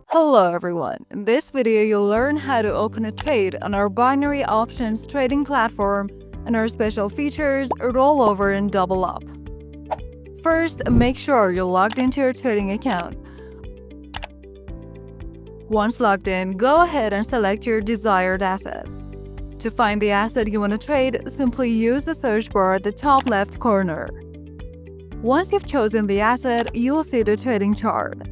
Hello everyone, in this video you'll learn how to open a trade on our binary options trading platform and our special features Rollover and Double Up. First, make sure you're logged into your trading account. Once logged in, go ahead and select your desired asset. To find the asset you want to trade, simply use the search bar at the top left corner. Once you've chosen the asset, you'll see the trading chart.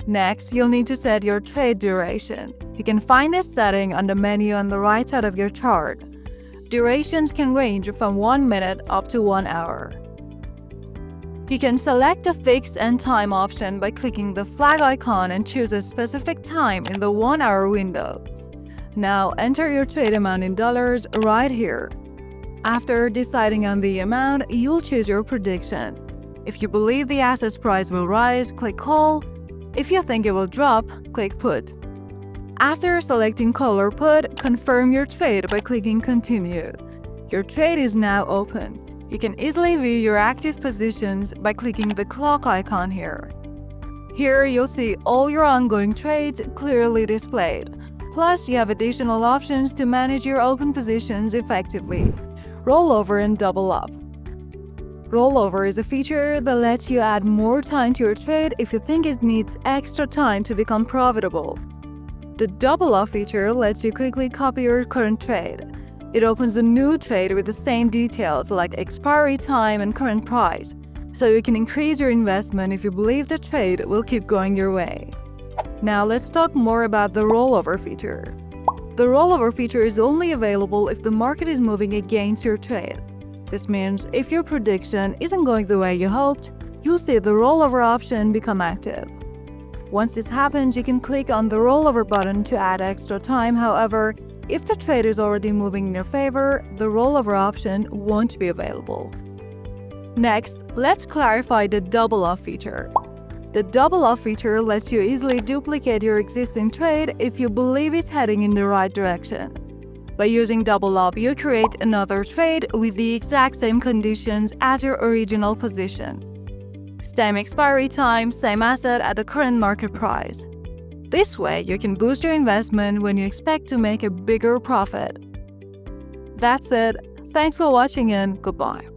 Next, you'll need to set your trade duration. You can find this setting on the menu on the right side of your chart. Durations can range from 1 minute up to 1 hour. You can select a fixed end time option by clicking the flag icon and choose a specific time in the 1 hour window. Now enter your trade amount in dollars right here. After deciding on the amount, you'll choose your prediction. If you believe the asset's price will rise, click call. If you think it will drop, click put. After selecting call or put, confirm your trade by clicking continue. Your trade is now open. You can easily view your active positions by clicking the clock icon here. Here you'll see all your ongoing trades clearly displayed. Plus, you have additional options to manage your open positions effectively. Rollover and Double Up. Rollover is a feature that lets you add more time to your trade if you think it needs extra time to become profitable. The Double Up feature lets you quickly copy your current trade. It opens a new trade with the same details like expiry time and current price, so you can increase your investment if you believe the trade will keep going your way. Now let's talk more about the rollover feature. The rollover feature is only available if the market is moving against your trade. This means if your prediction isn't going the way you hoped, you'll see the rollover option become active. Once this happens, you can click on the rollover button to add extra time. However, if the trade is already moving in your favor, the rollover option won't be available. Next, let's clarify the Double Up feature. The Double Up feature lets you easily duplicate your existing trade if you believe it's heading in the right direction. By using Double Up, you create another trade with the exact same conditions as your original position. Same expiry time, same asset at the current market price. This way, you can boost your investment when you expect to make a bigger profit. That's it. Thanks for watching and goodbye.